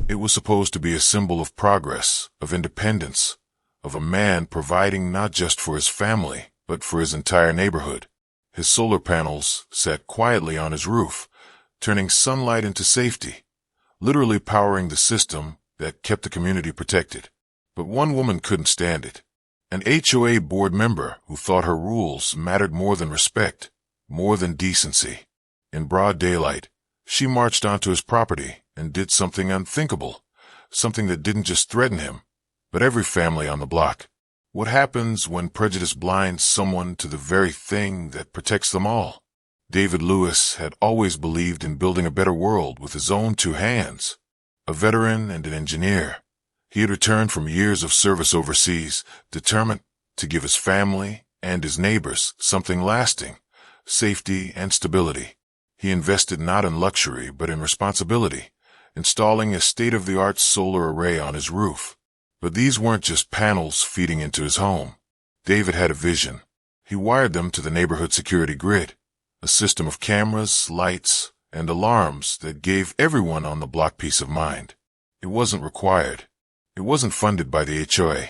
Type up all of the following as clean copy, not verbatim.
It was supposed to be a symbol of progress, of independence, of a man providing not just for his family, but for his entire neighborhood. His solar panels sat quietly on his roof, turning sunlight into safety, literally powering the system that kept the community protected. But one woman couldn't stand it. An HOA board member who thought her rules mattered more than respect, more than decency. In broad daylight, she marched onto his property and did something unthinkable, something that didn't just threaten him, but every family on the block. What happens when prejudice blinds someone to the very thing that protects them all? David Lewis had always believed in building a better world with his own two hands. A veteran and an engineer, he had returned from years of service overseas, determined to give his family and his neighbors something lasting, safety and stability. He invested not in luxury but in responsibility, installing a state-of-the-art solar array on his roof. But these weren't just panels feeding into his home. David had a vision. He wired them to the neighborhood security grid, a system of cameras, lights, and alarms that gave everyone on the block peace of mind. It wasn't required. It wasn't funded by the HOA.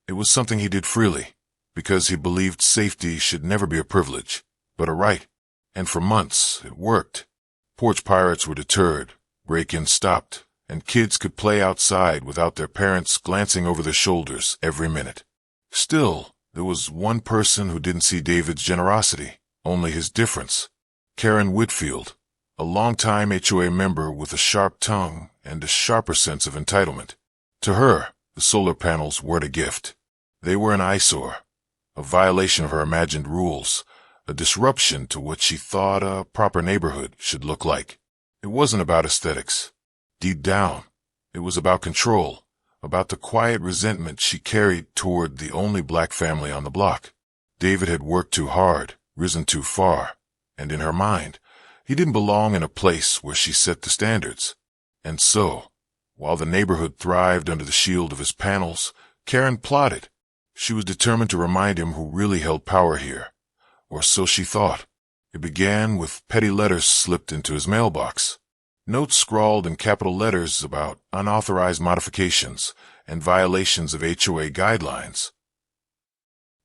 It was something he did freely, because he believed safety should never be a privilege, but a right. And for months, it worked. Porch pirates were deterred, break-ins stopped, and kids could play outside without their parents glancing over their shoulders every minute. Still, there was one person who didn't see David's generosity, only his difference. Karen Whitfield, a longtime HOA member with a sharp tongue and a sharper sense of entitlement. To her, the solar panels weren't a gift. They were an eyesore, a violation of her imagined rules, a disruption to what she thought a proper neighborhood should look like. It wasn't about aesthetics. Deep down, it was about control, about the quiet resentment she carried toward the only black family on the block. David had worked too hard, risen too far, and in her mind, he didn't belong in a place where she set the standards. And so, while the neighborhood thrived under the shield of his panels, Karen plotted. She was determined to remind him who really held power here, or so she thought. It began with petty letters slipped into his mailbox. Notes scrawled in capital letters about unauthorized modifications and violations of HOA guidelines.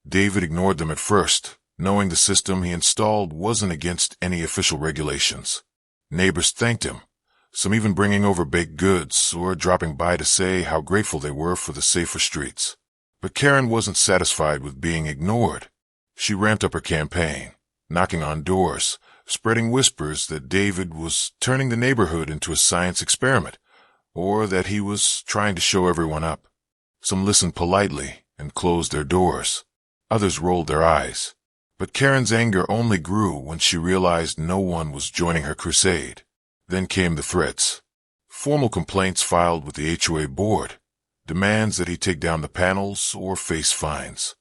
David ignored them at first, knowing the system he installed wasn't against any official regulations. Neighbors thanked him, some even bringing over baked goods or dropping by to say how grateful they were for the safer streets. But Karen wasn't satisfied with being ignored. She ramped up her campaign, knocking on doors, spreading whispers that David was turning the neighborhood into a science experiment, or that he was trying to show everyone up. Some listened politely and closed their doors. Others rolled their eyes. But Karen's anger only grew when she realized no one was joining her crusade. Then came the threats. Formal complaints filed with the HOA board, demands that he take down the panels or face fines.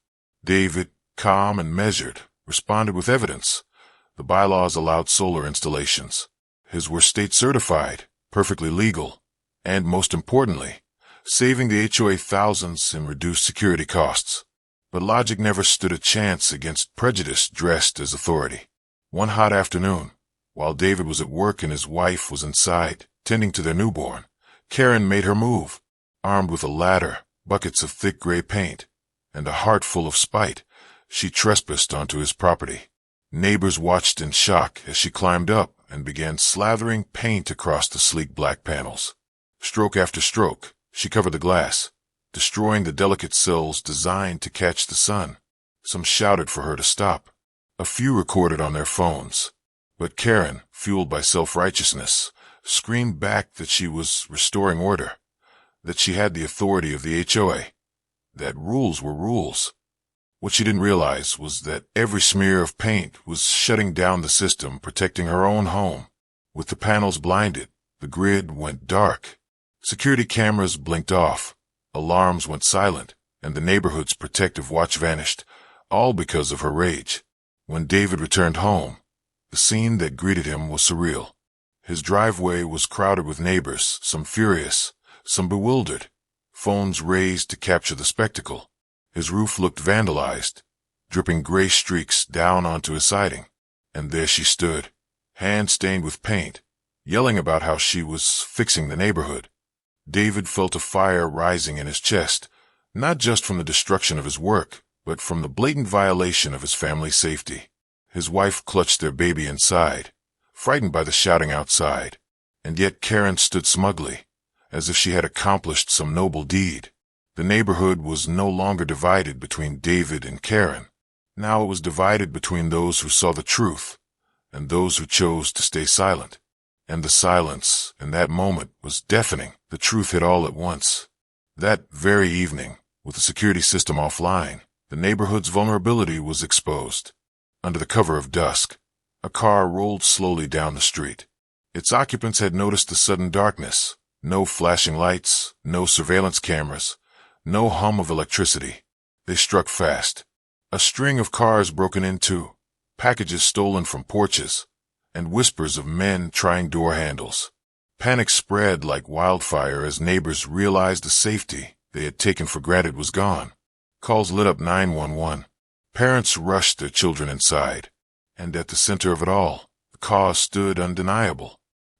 David, calm and measured, responded with evidence. The bylaws allowed solar installations. His were state certified, perfectly legal, and most importantly, saving the HOA thousands in reduced security costs. But logic never stood a chance against prejudice dressed as authority. One hot afternoon, while David was at work and his wife was inside, tending to their newborn, Karen made her move. Armed with a ladder, buckets of thick gray paint, and a heart full of spite, she trespassed onto his property. Neighbors watched in shock as she climbed up and began slathering paint across the sleek black panels. Stroke after stroke, she covered the glass, destroying the delicate cells designed to catch the sun. Some shouted for her to stop. A few recorded on their phones. But Karen, fueled by self-righteousness, screamed back that she was restoring order, that she had the authority of the HOA, that rules were rules. What she didn't realize was that every smear of paint was shutting down the system protecting her own home. With the panels blinded, the grid went dark. Security cameras blinked off, alarms went silent, and the neighborhood's protective watch vanished, all because of her rage. When David returned home, the scene that greeted him was surreal. His driveway was crowded with neighbors, some furious, some bewildered, phones raised to capture the spectacle. His roof looked vandalized, dripping gray streaks down onto his siding. And there she stood, hands stained with paint, yelling about how she was fixing the neighborhood. David felt a fire rising in his chest, not just from the destruction of his work, but from the blatant violation of his family's safety. His wife clutched their baby inside, frightened by the shouting outside, and yet Karen stood smugly, as if she had accomplished some noble deed. The neighborhood was no longer divided between David and Karen. Now it was divided between those who saw the truth and those who chose to stay silent. And the silence in that moment was deafening. The truth hit all at once. That very evening, with the security system offline, the neighborhood's vulnerability was exposed. Under the cover of dusk, a car rolled slowly down the street. Its occupants had noticed the sudden darkness. No flashing lights, no surveillance cameras, no hum of electricity. They struck fast. A string of cars broken into, packages stolen from porches, and whispers of men trying door handles. Panic spread like wildfire as neighbors realized the safety they had taken for granted was gone. Calls lit up 911. Parents rushed their children inside. And at the center of it all, the cause stood undeniable.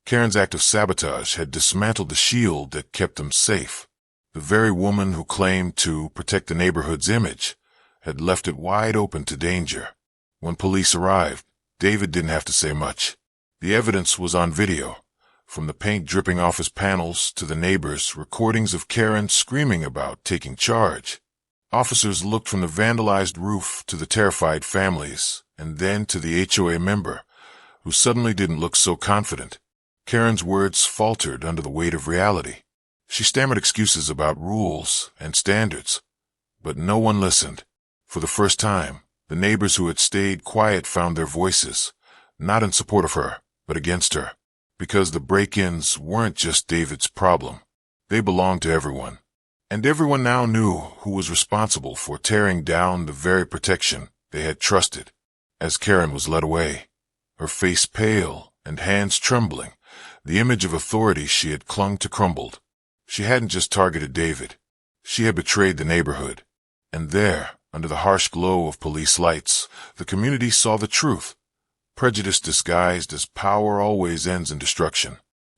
Karen's act of sabotage had dismantled the shield that kept them safe. The very woman who claimed to protect the neighborhood's image had left it wide open to danger. When police arrived, David didn't have to say much. The evidence was on video. From the paint dripping off his panels to the neighbors' recordings of Karen screaming about taking charge. Officers looked from the vandalized roof to the terrified families, and then to the HOA member, who suddenly didn't look so confident. Karen's words faltered under the weight of reality. She stammered excuses about rules and standards, but no one listened. For the first time, the neighbors who had stayed quiet found their voices, not in support of her, but against her. Because the break-ins weren't just David's problem. They belonged to everyone. And everyone now knew who was responsible for tearing down the very protection they had trusted. As Karen was led away, her face pale and hands trembling, the image of authority she had clung to crumbled. She hadn't just targeted David. She had betrayed the neighborhood. And there, under the harsh glow of police lights, the community saw the truth. Prejudice disguised as power always ends in destruction.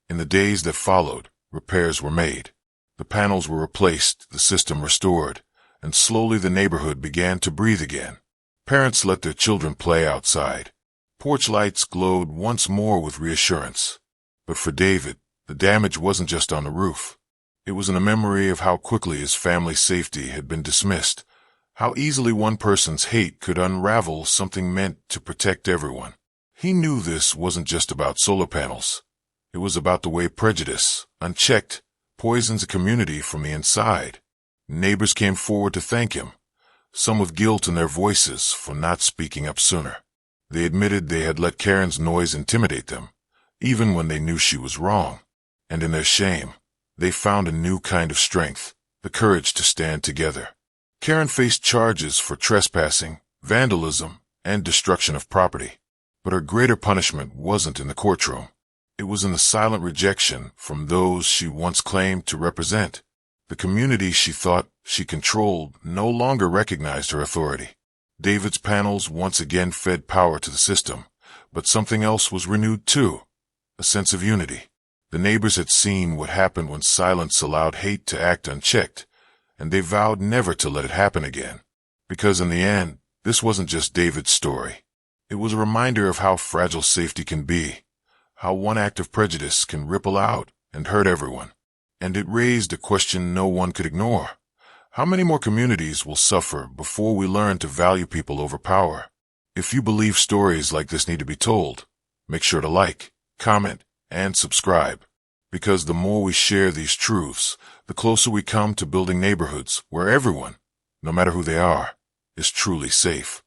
In the days that followed, repairs were made. The panels were replaced, the system restored, and slowly the neighborhood began to breathe again. Parents let their children play outside. Porch lights glowed once more with reassurance. But for David, the damage wasn't just on the roof. It was in a memory of how quickly his family's safety had been dismissed, how easily one person's hate could unravel something meant to protect everyone. He knew this wasn't just about solar panels. It was about the way prejudice, unchecked, poisons a community from the inside. Neighbors came forward to thank him, some with guilt in their voices for not speaking up sooner. They admitted they had let Karen's noise intimidate them, even when they knew she was wrong. And in their shame, they found a new kind of strength, the courage to stand together. Karen faced charges for trespassing, vandalism, and destruction of property. But her greater punishment wasn't in the courtroom. It was in the silent rejection from those she once claimed to represent. The community she thought she controlled no longer recognized her authority. David's panels once again fed power to the system, but something else was renewed too, a sense of unity. The neighbors had seen what happened when silence allowed hate to act unchecked, and they vowed never to let it happen again. Because in the end, this wasn't just David's story. It was a reminder of how fragile safety can be, how one act of prejudice can ripple out and hurt everyone. And it raised a question no one could ignore. How many more communities will suffer before we learn to value people over power? If you believe stories like this need to be told, make sure to like, comment, and subscribe. Because the more we share these truths, the closer we come to building neighborhoods where everyone, no matter who they are, is truly safe.